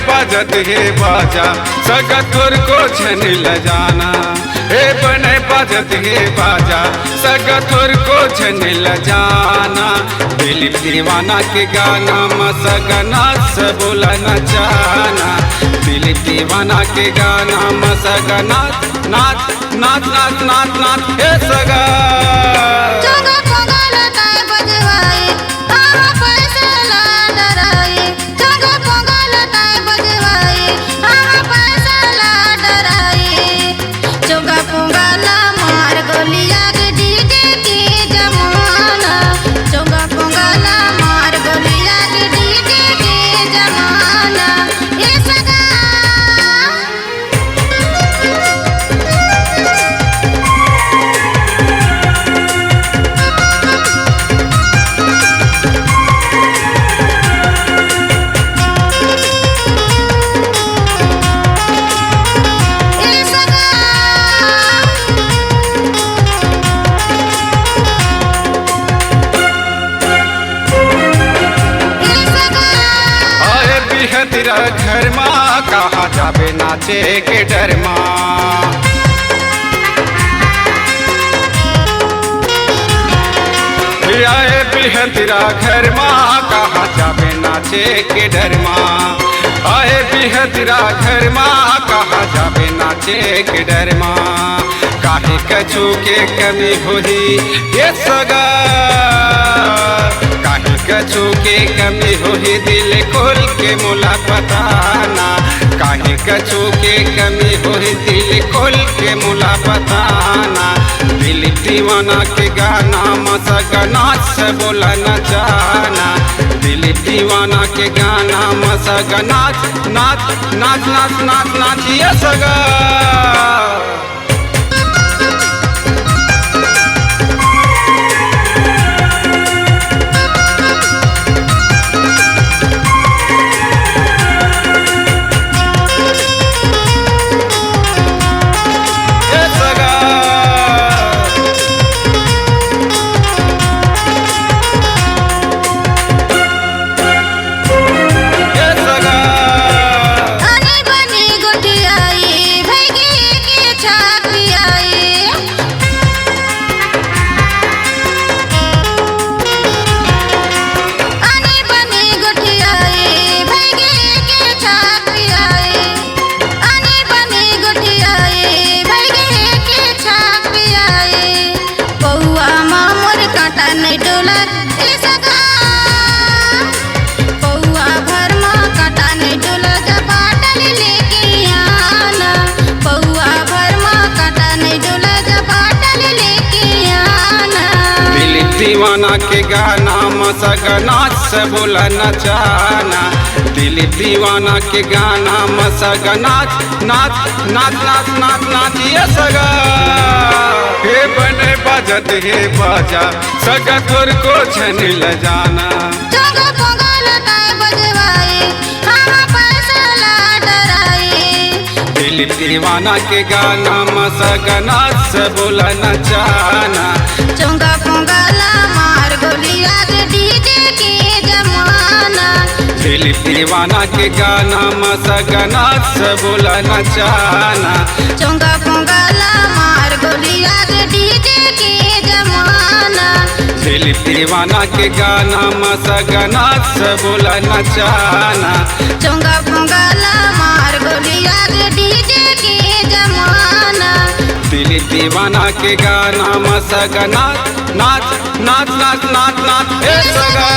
बाजत हे बाजा सगा तोर को छन ल जाना। हे बने बाजत हे बाजा सगा तोर को छन ल जाना। दिलीप दीवाना के गाना मसगना से बोला नचाना। दिलीप दीवाना के गाना मसगना नाच नाच नाच नाच नाच हे सगा। तेरा घर माँ कहा जाबे नाचे के डर माँ। आए बिह तेरा घर माँ कहा जाबे नाचे के डर माँ। आए बिह तेरा घर माँ कहा जाबे नाचे के डर माँ। काहे कछु के कमी होही ये सगा। काहे कछु के कमी होही दिल खोल के मोला बताना। काहे कछु के कमी होही दिल खोल के मोला बताना। दिलीप दीवाना के गाना मसगना से बोला नचाना। दिलीप दीवाना के गाना मसगना नाच नाच नाच नाच नाच ये सगा। दीवाना के गाना मसगना से बोला नचाना। दिलीप दीवाना के गाना मसगना नाच नाच नाच नाच नाच ये सगा। हे बने बाजत हे बाजा सगा तोर को छन ल जाना। दिलीप दीवाना के गाना मसगना से बोला नचाना। चोंगा पोंगला मार गोलिया के डीजे के जमाना। दिलीप दीवाना के गाना मसगना से बोला नचाना। चोंगा पोंगला मार गोलिया के डीजे के जमाना। दिलीप दीवाना के गाना मसगना से बोला नचाना। चोंगा पोंगला मार गोलिया के डीजे के जमाना। दिलीप दीवाना के गाना मसगना नाच नाच नाच नाच नाच हे सगा।